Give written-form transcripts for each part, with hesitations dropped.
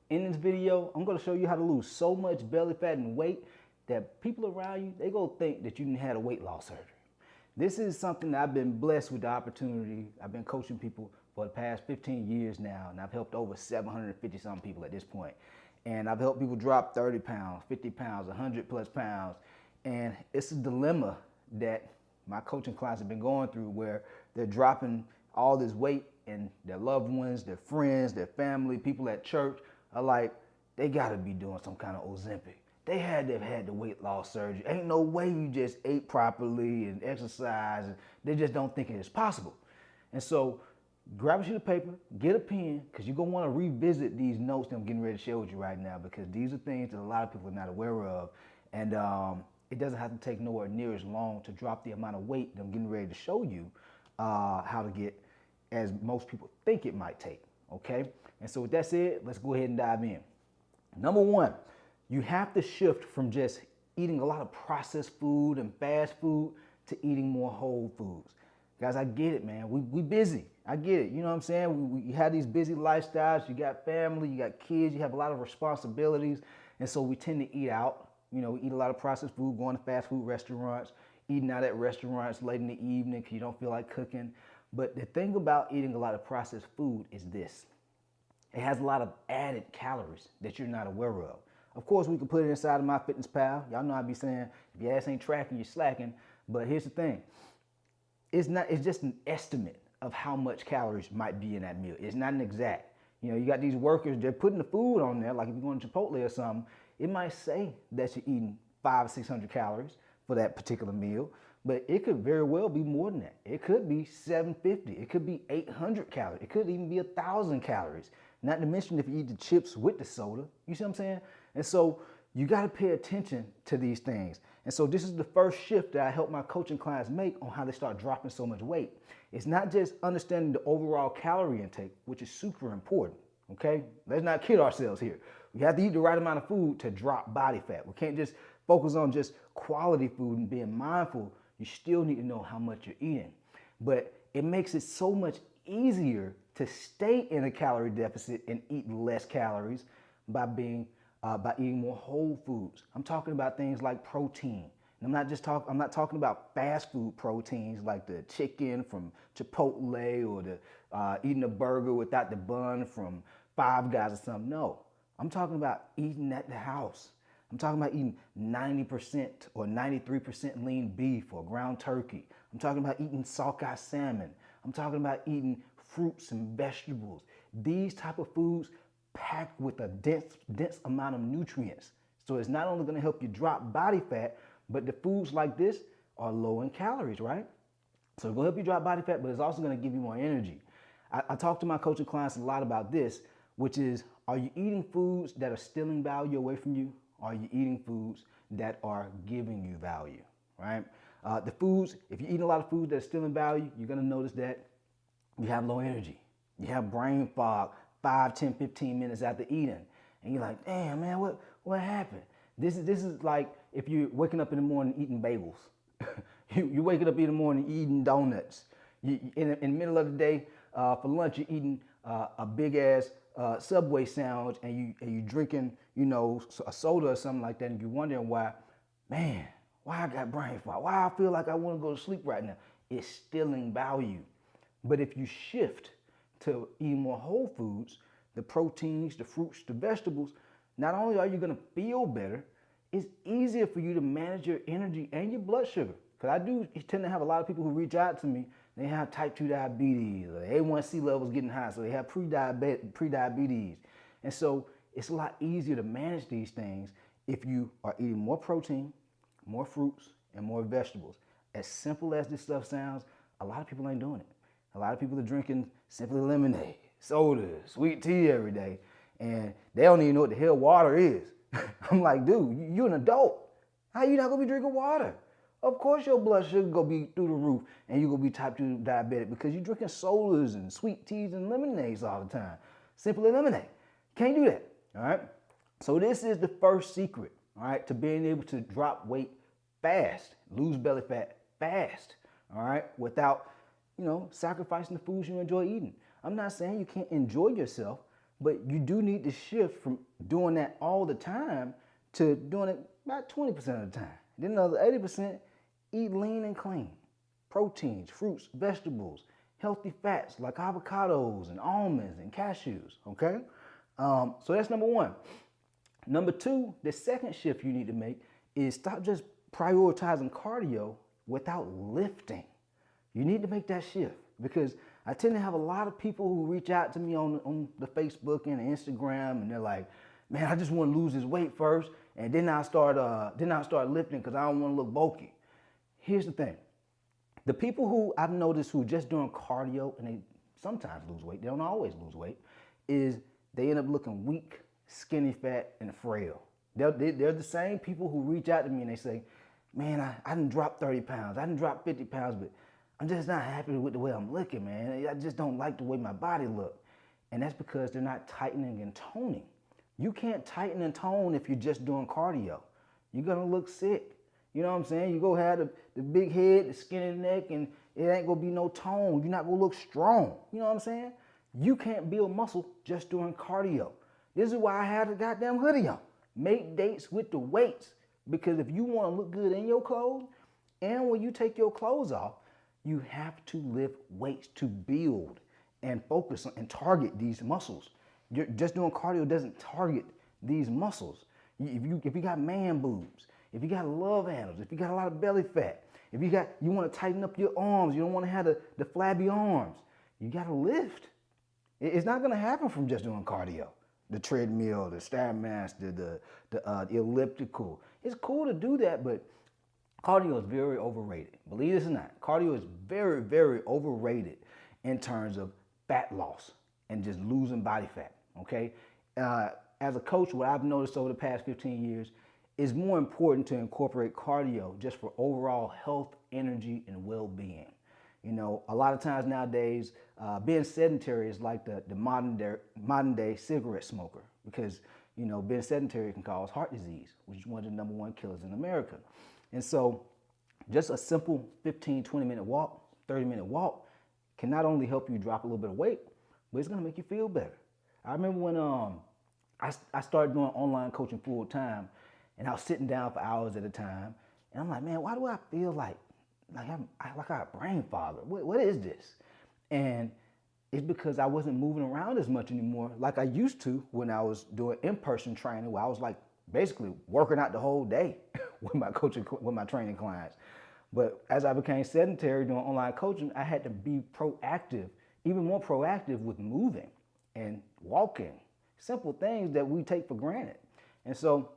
In this video, I'm gonna show you how to lose so much belly fat and weight that people around you, they gonna think that you didn't had a weight loss surgery. This is something that I've been blessed with the opportunity. I've been coaching people for the past 15 years now, and I've helped over 750 some people at this point. And I've helped people drop 30 pounds, 50 pounds, 100 plus pounds. And it's a dilemma that my coaching clients have been going through where they're dropping all this weight and their loved ones, their friends, their family, people at church are like, they gotta be doing some kind of Ozempic. They had to have had the weight loss surgery. Ain't no way you just ate properly and exercised. And they just don't think it is possible. And so grab a sheet of paper, get a pen, because you're gonna wanna revisit these notes that I'm getting ready to share with you right now, because these are things that a lot of people are not aware of. And it doesn't have to take nowhere near as long to drop the amount of weight that I'm getting ready to show you how to get as most people think it might take, okay? And so with that said, let's go ahead and dive in. Number one, you have to shift from just eating a lot of processed food and fast food to eating more whole foods. Guys, I get it, man. We busy. I get it. You know what I'm saying? We have these busy lifestyles. You got family, you got kids, you have a lot of responsibilities. And so we tend to eat out. You know, we eat a lot of processed food, going to fast food restaurants, eating out at restaurants late in the evening because you don't feel like cooking. But the thing about eating a lot of processed food is this. It has a lot of added calories that you're not aware of. Of course, we can put it inside of MyFitnessPal. Y'all know I be saying, if your ass ain't tracking, you're slacking. But here's the thing. It's just an estimate of how much calories might be in that meal. It's not an exact. You know, you got these workers, they're putting the food on there, like if you're going to Chipotle or something, it might say that you're eating 500 or 600 calories for that particular meal, but it could very well be more than that. It could be 750, it could be 800 calories, it could even be 1,000 calories. Not to mention if you eat the chips with the soda, you see what I'm saying? And so you gotta pay attention to these things. And so this is the first shift that I help my coaching clients make on how they start dropping so much weight. It's not just understanding the overall calorie intake, which is super important, okay? Let's not kid ourselves here. We have to eat the right amount of food to drop body fat. We can't just focus on just quality food and being mindful. You still need to know how much you're eating. But it makes it so much easier to stay in a calorie deficit and eat less calories by eating more whole foods. I'm talking about things like protein. And I'm not talking about fast food proteins like the chicken from Chipotle or the eating a burger without the bun from Five Guys or something. No, I'm talking about eating at the house. I'm talking about eating 90% or 93% lean beef or ground turkey. I'm talking about eating sockeye salmon. I'm talking about eating fruits and vegetables. These type of foods packed with a dense amount of nutrients. So it's not only gonna help you drop body fat, but the foods like this are low in calories, right? So it's gonna help you drop body fat, but it's also gonna give you more energy. I talk to my coaching clients a lot about this, which is, are you eating foods that are stealing value away from you? Or are you eating foods that are giving you value, right? The foods, if you're eating a lot of foods that are stealing value, you're gonna notice that you have low energy. You have brain fog 5, 10, 15 minutes after eating. And you're like, damn, man, what happened? This is like if you're waking up in the morning eating bagels. You're waking up in the morning eating donuts. In the middle of the day, for lunch, you're eating a big ass Subway sandwich and you drinking, you know, a soda or something like that, and you're wondering why I got brain fog, why I feel like I want to go to sleep right now. It's stealing value. But if you shift to eating more whole foods, the proteins, the fruits, the vegetables, not only are you gonna feel better, it's easier for you to manage your energy and your blood sugar. Because I do tend to have a lot of people who reach out to me, they have type 2 diabetes, or A1C levels getting high, so they have pre-diabetes. And so it's a lot easier to manage these things if you are eating more protein, more fruits, and more vegetables. As simple as this stuff sounds, a lot of people ain't doing it. A lot of people are drinking simply lemonade, soda, sweet tea every day, and they don't even know what the hell water is. I'm like, dude, you're an adult. How you not gonna be drinking water? Of course your blood sugar gonna be through the roof and you're gonna be type 2 diabetic because you're drinking sodas and sweet teas and lemonades all the time. Simply lemonade. Can't do that, all right? So this is the first secret, all right, to being able to drop weight fast, lose belly fat fast, all right, without, you know, sacrificing the foods you enjoy eating. I'm not saying you can't enjoy yourself, But you do need to shift from doing that all the time to doing it about 20% of the time. Then another 80%, eat lean and clean. Proteins, fruits, vegetables, healthy fats like avocados and almonds and cashews, okay? So that's number one. Number two, the second shift you need to make is stop just prioritizing cardio without lifting. You need to make that shift because I tend to have a lot of people who reach out to me on the Facebook and the Instagram, and they're like, "Man, I just want to lose this weight first, and then I start lifting because I don't want to look bulky." Here's the thing: the people who I've noticed who just doing cardio and they sometimes lose weight, they don't always lose weight, is they end up looking weak, skinny, fat, and frail. They're the same people who reach out to me and they say, "Man, I didn't drop 30 pounds, I didn't drop 50 pounds, but I'm just not happy with the way I'm looking, man. I just don't like the way my body look." And that's because they're not tightening and toning. You can't tighten and tone if you're just doing cardio. You're gonna look sick. You know what I'm saying? You go have the big head, the skinny neck, and it ain't gonna be no tone. You're not gonna look strong. You know what I'm saying? You can't build muscle just doing cardio. This is why I had the goddamn hoodie on. Make dates with the weights. Because if you wanna look good in your clothes, and when you take your clothes off, you have to lift weights to build and focus on and target these muscles. You're just doing cardio doesn't target these muscles. If you got man boobs, if you got love handles, if you got a lot of belly fat, if you want to tighten up your arms, you don't want to have the flabby arms, you got to lift. It's not going to happen from just doing cardio. The treadmill, the Stairmaster, the elliptical. It's cool to do that, but cardio is very overrated. Believe this or not, cardio is very, very overrated in terms of fat loss and just losing body fat, okay? As a coach, what I've noticed over the past 15 years is more important to incorporate cardio just for overall health, energy, and well-being. You know, a lot of times nowadays, being sedentary is like the modern day cigarette smoker because, you know, being sedentary can cause heart disease, which is one of the #1 killers in America. And so just a simple 15, 20-minute walk, 30-minute walk can not only help you drop a little bit of weight, but it's gonna make you feel better. I remember when I started doing online coaching full time and I was sitting down for hours at a time and I'm like, man, why do I feel like I got a brain fog? What is this? And it's because I wasn't moving around as much anymore like I used to when I was doing in-person training where I was like basically working out the whole day with my training clients. But as I became sedentary doing online coaching, I had to be proactive, even more proactive with moving and walking, simple things that we take for granted. And so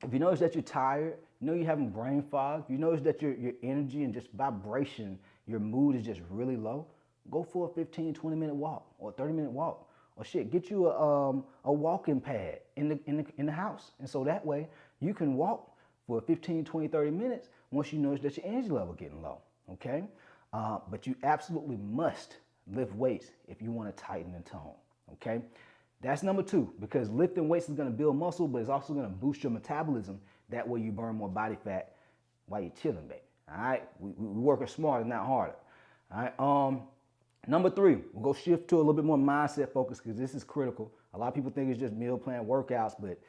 if you notice that you're tired, you know you're having brain fog, you notice that your energy and just vibration, your mood is just really low, go for a 15, 20-minute walk or a 30-minute walk. Or shit, get you a walking pad in the house. And so that way you can walk for 15, 20, 30 minutes once you notice that your energy level getting low, okay? But you absolutely must lift weights if you want to tighten and tone, okay? That's number two, because lifting weights is going to build muscle, but it's also going to boost your metabolism. That way you burn more body fat while you're chilling, baby, all right? We working smarter, not harder, all right? Number three, we'll go shift to a little bit more mindset focus because this is critical. A lot of people think it's just meal plan workouts, but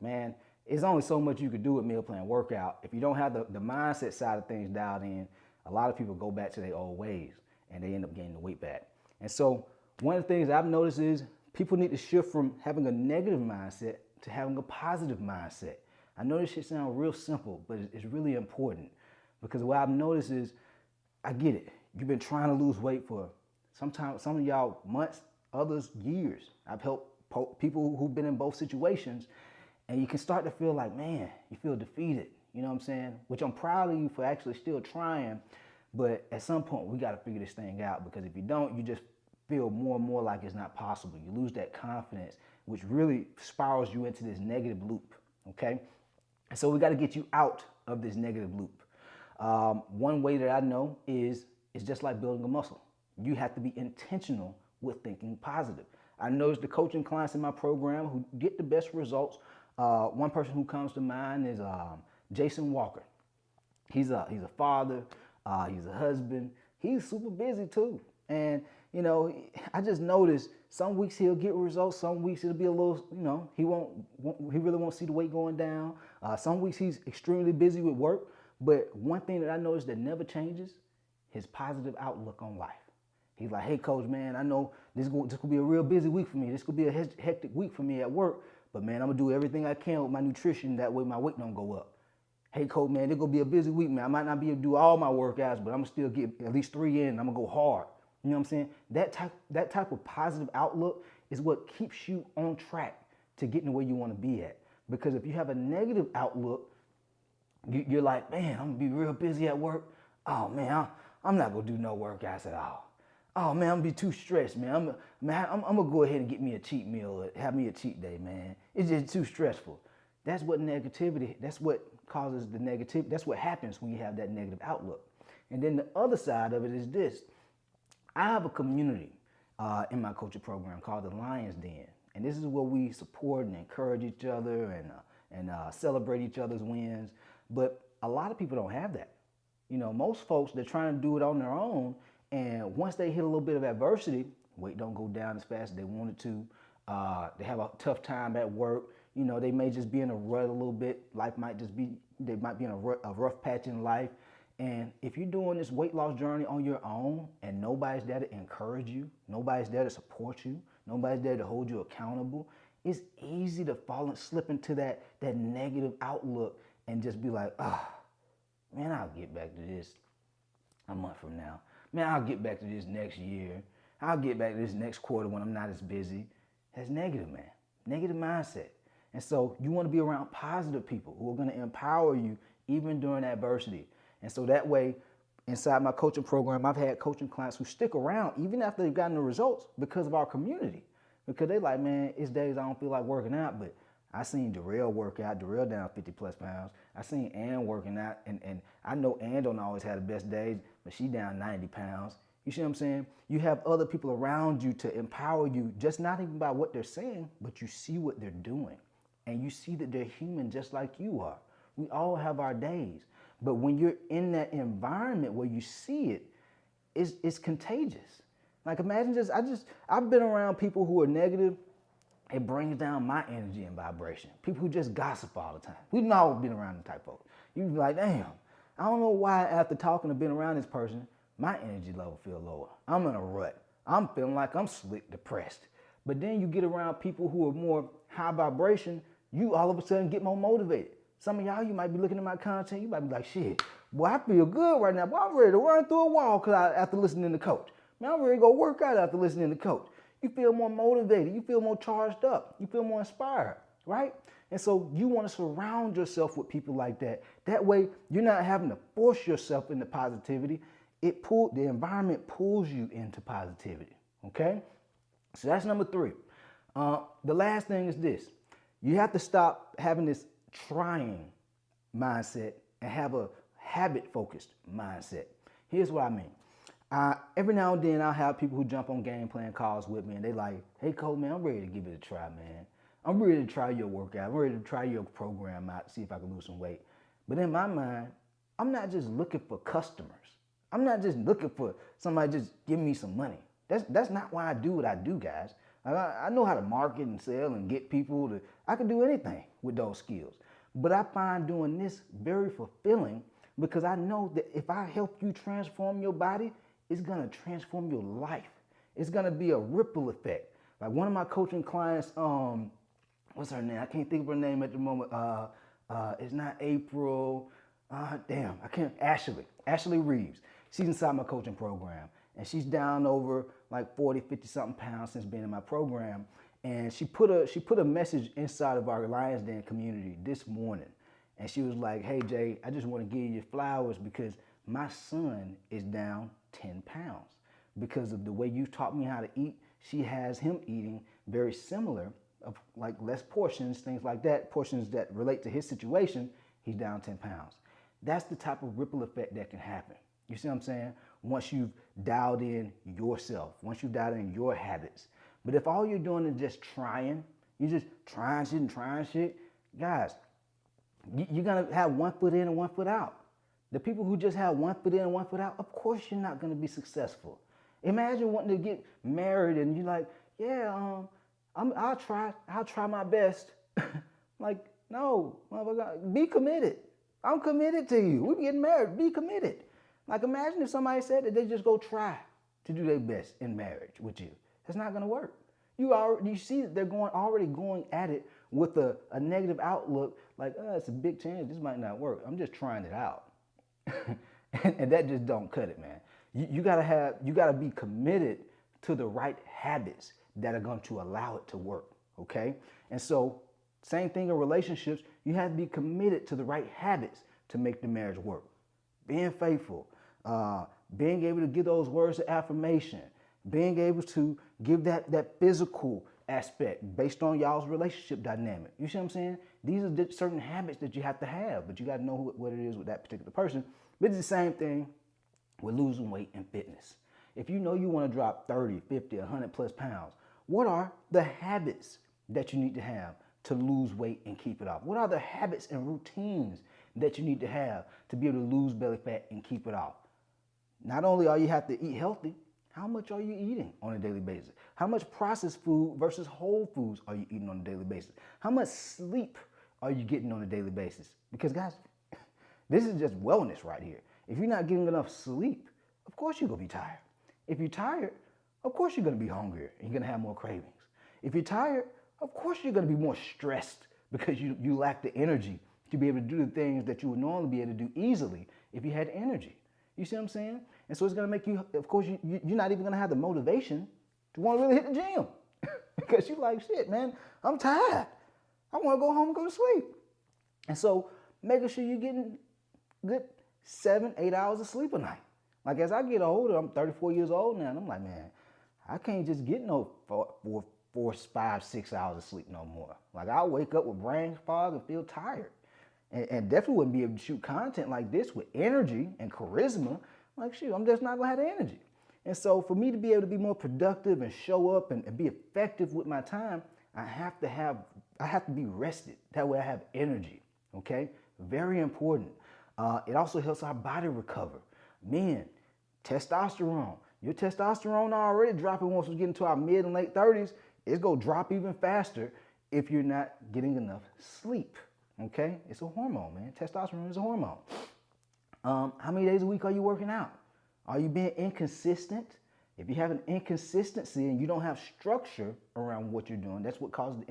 man, it's only so much you can do with meal plan workout. If you don't have the mindset side of things dialed in, a lot of people go back to their old ways and they end up gaining the weight back. And so one of the things I've noticed is people need to shift from having a negative mindset to having a positive mindset. I know this shit sounds real simple, but it's really important because what I've noticed is, I get it. You've been trying to lose weight for sometimes some of y'all months, others years. I've helped people who've been in both situations, and you can start to feel like, man, you feel defeated. You know what I'm saying? Which I'm proud of you for actually still trying, but at some point we got to figure this thing out because if you don't, you just feel more and more like it's not possible. You lose that confidence, which really spirals you into this negative loop. Okay, and so we got to get you out of this negative loop. One way that I know is just like building a muscle. You have to be intentional with thinking positive. I noticed the coaching clients in my program who get the best results. One person who comes to mind is Jason Walker. He's a father, he's a husband, he's super busy too. And you know, I just noticed some weeks he'll get results. Some weeks it'll be a little, he he really won't see the weight going down. Some weeks he's extremely busy with work. But one thing that I noticed that never changes, his positive outlook on life. He's like, hey, coach, man, I know this could be a real busy week for me. This could be a hectic week for me at work. But, man, I'm going to do everything I can with my nutrition. That way my weight don't go up. Hey, coach, man, it's going to be a busy week, man. I might not be able to do all my workouts, but I'm going to still get at least 3 in. And I'm going to go hard. You know what I'm saying? That type of positive outlook is what keeps you on track to getting where you want to be at. Because if you have a negative outlook, you're like, man, I'm going to be real busy at work. Oh, man, I'm not going to do no workouts at all. Oh, man, I'm going to be too stressed, man. I'm going to go ahead and get me a cheat meal, have me a cheat day, man. It's just too stressful. That's what negativity, that's what causes the negativity. That's what happens when you have that negative outlook. And then the other side of it is this. I have a community in my coaching program called the Lion's Den. And this is where we support and encourage each other and celebrate each other's wins. But a lot of people don't have that. Most folks, they're trying to do it on their own. And once they hit a little bit of adversity, weight don't go down as fast as they wanted to. They have a tough time at work. They may just be in a rut a little bit. They might be in a rough patch in life. And if you're doing this weight loss journey on your own and nobody's there to encourage you, nobody's there to support you, nobody's there to hold you accountable, it's easy to slip into that negative outlook and just be like, man, I'll get back to this a month from now. Man, I'll get back to this next year. I'll get back to this next quarter when I'm not as busy. That's negative, man. Negative mindset. And so you want to be around positive people who are going to empower you even during adversity. And so that way, inside my coaching program, I've had coaching clients who stick around even after they've gotten the results because of our community. Because they like, man, it's days I don't feel like working out, but I seen Darrell work out, Darrell down 50 plus pounds. I seen Ann working out, and I know Ann don't always have the best days, but she down 90 pounds. You see what I'm saying? You have other people around you to empower you, just not even by what they're saying, but you see what they're doing. And you see that they're human just like you are. We all have our days. But when you're in that environment where you see it, it's contagious. Like imagine I've been around people who are negative. It brings down my energy and vibration. People who just gossip all the time. We've always been around the type of folks. You'd be like, damn, I don't know why after talking to being around this person, my energy level feel lower. I'm in a rut. I'm feeling like I'm slick depressed. But then you get around people who are more high vibration, you all of a sudden get more motivated. Some of y'all, you might be looking at my content, you might be like, shit, boy, I feel good right now. Boy, I'm ready to run through a wall after listening to coach. Man, I'm ready to go work out after listening to coach. You feel more motivated. You feel more charged up. You feel more inspired, right? And so you want to surround yourself with people like that. That way, you're not having to force yourself into positivity. The environment pulls you into positivity, okay? So that's number 3. The last thing is this. You have to stop having this trying mindset and have a habit-focused mindset. Here's what I mean. Every now and then I'll have people who jump on game plan calls with me and they like, hey, Cole, man, I'm ready to give it a try, man. I'm ready to try your workout. I'm ready to try your program out, see if I can lose some weight. But in my mind, I'm not just looking for customers. I'm not just looking for somebody just give me some money. That's not why I do what I do, guys. I know how to market and sell and get people I can do anything with those skills. But I find doing this very fulfilling because I know that if I help you transform your body, it's going to transform your life. It's going to be a ripple effect. Like one of my coaching clients, what's her name? I can't think of her name at the moment. It's not April. Ashley Reeves. She's inside my coaching program. And she's down over like 40, 50 something pounds since being in my program. And she put a message inside of our Lions Den community this morning. And she was like, hey, Jay, I just want to give you flowers because my son is down 10 pounds. Because of the way you taught me how to eat, she has him eating very similar, of like less portions, things like that, portions that relate to his situation, he's down 10 pounds. That's the type of ripple effect that can happen. You see what I'm saying? Once you've dialed in yourself, once you've dialed in your habits. But if all you're doing is just trying, you're just trying shit, guys, you're going to have one foot in and one foot out. The people who just have one foot in and one foot out, of course you're not going to be successful. Imagine wanting to get married and you're like, yeah, I'll try my best. Like, no, motherfucker, be committed. I'm committed to you. We getting married. Be committed. Like, imagine if somebody said that they just go try to do their best in marriage with you. It's not gonna work. You see that they're already going at it with a negative outlook, like, it's a big chance this might not work. I'm just trying it out. And that just don't cut it, man. You gotta be committed to the right habits that are going to allow it to work. Okay. And so same thing in relationships, you have to be committed to the right habits to make the marriage work. Being faithful, being able to give those words of affirmation, being able to give that physical aspect based on y'all's relationship dynamic. You see what I'm saying? These are certain habits that you have to have, but you got to know what it is with that particular person. But it's the same thing with losing weight and fitness. If you know you want to drop 30, 50, 100 plus pounds, what are the habits that you need to have to lose weight and keep it off? What are the habits and routines that you need to have to be able to lose belly fat and keep it off? Not only are you have to eat healthy, how much are you eating on a daily basis? How much processed food versus whole foods are you eating on a daily basis? How much sleep are you getting on a daily basis? Because guys, this is just wellness right here. If you're not getting enough sleep, of course you're gonna be tired. If you're tired, of course you're gonna be hungrier and you're gonna have more cravings. If you're tired, of course you're gonna be more stressed because you lack the energy to be able to do the things that you would normally be able to do easily if you had energy. You see what I'm saying? And so it's gonna make you, of course, you're not even gonna have the motivation to wanna really hit the gym because you're like, shit, man, I'm tired. I wanna go home and go to sleep. And so making sure you're getting good 7, 8 hours of sleep a night. Like as I get older, I'm 34 years old now, and I'm like, man, I can't just get no 4, 5, 6 hours of sleep no more. Like I'll wake up with brain fog and feel tired. And definitely wouldn't be able to shoot content like this with energy and charisma. Like, shoot, I'm just not gonna have the energy. And so for me to be able to be more productive and show up and be effective with my time, I have to be rested. That way I have energy, okay? Very important. It also helps our body recover. Men, testosterone. Your testosterone already dropping once we get into our mid and late 30s. It's gonna drop even faster if you're not getting enough sleep. Okay, it's a hormone, man. Testosterone is a hormone. How many days a week are you working out? Are you being inconsistent? If you have an inconsistency and you don't have structure around what you're doing, that's what causes the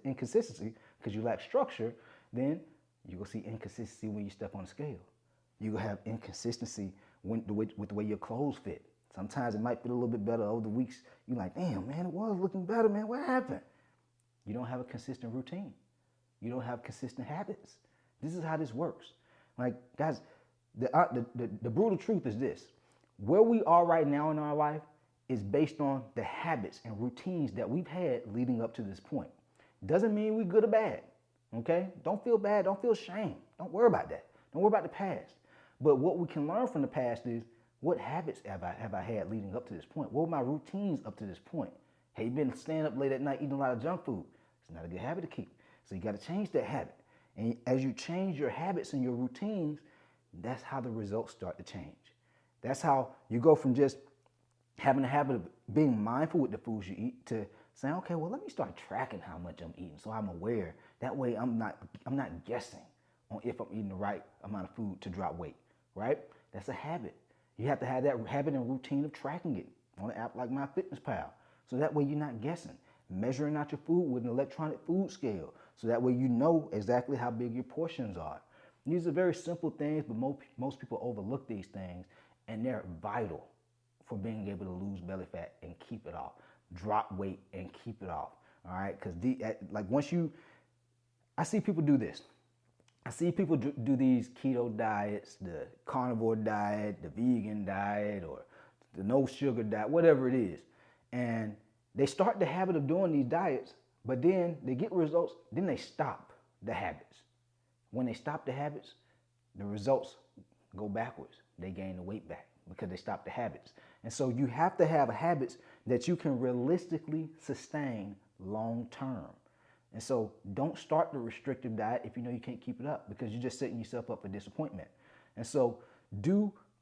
inconsistency because you lack structure, then you're going to see inconsistency when you step on the scale. You're going to have inconsistency with the way your clothes fit. Sometimes it might fit a little bit better over the weeks. You're like, damn, man, it was looking better, man. What happened? You don't have a consistent routine. You don't have consistent habits. This is how this works. Like, guys, the brutal truth is this. Where we are right now in our life is based on the habits and routines that we've had leading up to this point. Doesn't mean we're good or bad, okay? Don't feel bad. Don't feel shame. Don't worry about that. Don't worry about the past. But what we can learn from the past is, what habits have I had leading up to this point? What were my routines up to this point? Have you been staying up late at night eating a lot of junk food? It's not a good habit to keep. So you got to change that habit. And as you change your habits and your routines, that's how the results start to change. That's how you go from just having a habit of being mindful with the foods you eat to saying, okay, well, let me start tracking how much I'm eating so I'm aware. That way I'm not guessing on if I'm eating the right amount of food to drop weight, right? That's a habit. You have to have that habit and routine of tracking it on an app like MyFitnessPal. So that way you're not guessing. Measuring out your food with an electronic food scale. So that way you know exactly how big your portions are. These are very simple things, but most people overlook these things, and they're vital for being able to lose belly fat and keep it off. Drop weight and keep it off. All right, because I see people do this. I see people do these keto diets, the carnivore diet, the vegan diet, or the no sugar diet, whatever it is. And they start the habit of doing these diets, but then they get results, then they stop the habits. When they stop the habits, the results go backwards. They gain the weight back because they stop the habits. And so you have to have habits that you can realistically sustain long term. And so don't start the restrictive diet if you know you can't keep it up, because you're just setting yourself up for disappointment. And so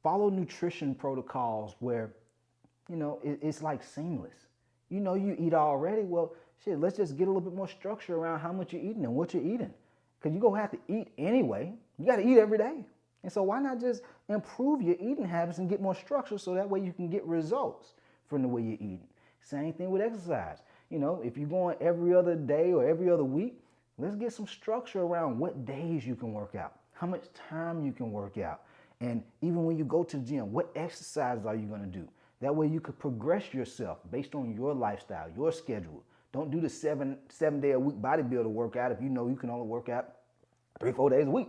follow nutrition protocols where, it's like seamless. You know you eat already. Well, shit, let's just get a little bit more structure around how much you're eating and what you're eating. Because you're going to have to eat anyway. You got to eat every day. And so why not just improve your eating habits and get more structure so that way you can get results from the way you're eating. Same thing with exercise. You know, if you're going every other day or every other week, let's get some structure around what days you can work out, how much time you can work out. And even when you go to the gym, what exercises are you going to do? That way you could progress yourself based on your lifestyle, your schedule. Don't do the seven day a week bodybuilder workout if you know you can only work out 3-4 days a week.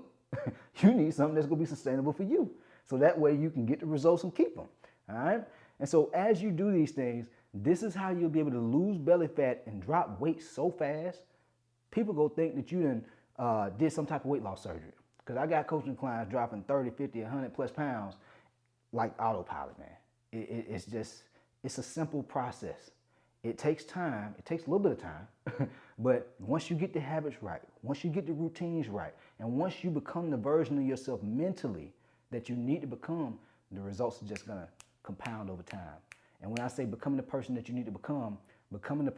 You need something that's going to be sustainable for you. So that way you can get the results and keep them. All right. And so as you do these things, this is how you'll be able to lose belly fat and drop weight so fast. People go think that you did some type of weight loss surgery. Because I got coaching clients dropping 30, 50, 100 plus pounds like autopilot, man. It's a simple process. It takes time. It takes a little bit of time. But once you get the habits right, once you get the routines right, and once you become the version of yourself mentally that you need to become, the results are just going to compound over time. And when I say becoming the person that you need to become, becoming the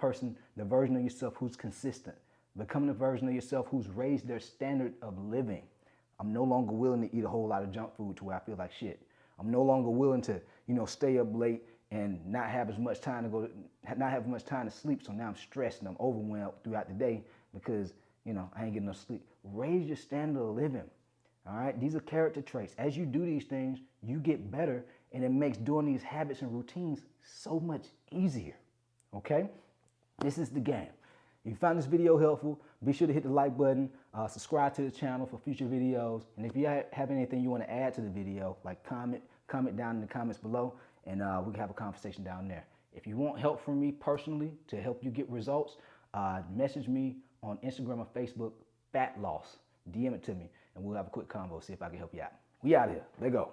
version of yourself who's consistent, becoming the version of yourself who's raised their standard of living. I'm no longer willing to eat a whole lot of junk food to where I feel like shit. I'm no longer willing to, stay up late and not have as much time to sleep. So now I'm stressed and I'm overwhelmed throughout the day because, I ain't getting enough sleep. Raise your standard of living. All right. These are character traits. As you do these things, you get better, and it makes doing these habits and routines so much easier. Okay. This is the game. If you found this video helpful, be sure to hit the like button, subscribe to the channel for future videos. And if you have anything you want to add to the video, like comment down in the comments below, and we can have a conversation down there. If you want help from me personally to help you get results, message me on Instagram or Facebook, Fat Loss. DM it to me, and we'll have a quick convo, see if I can help you out. We out here. Let go.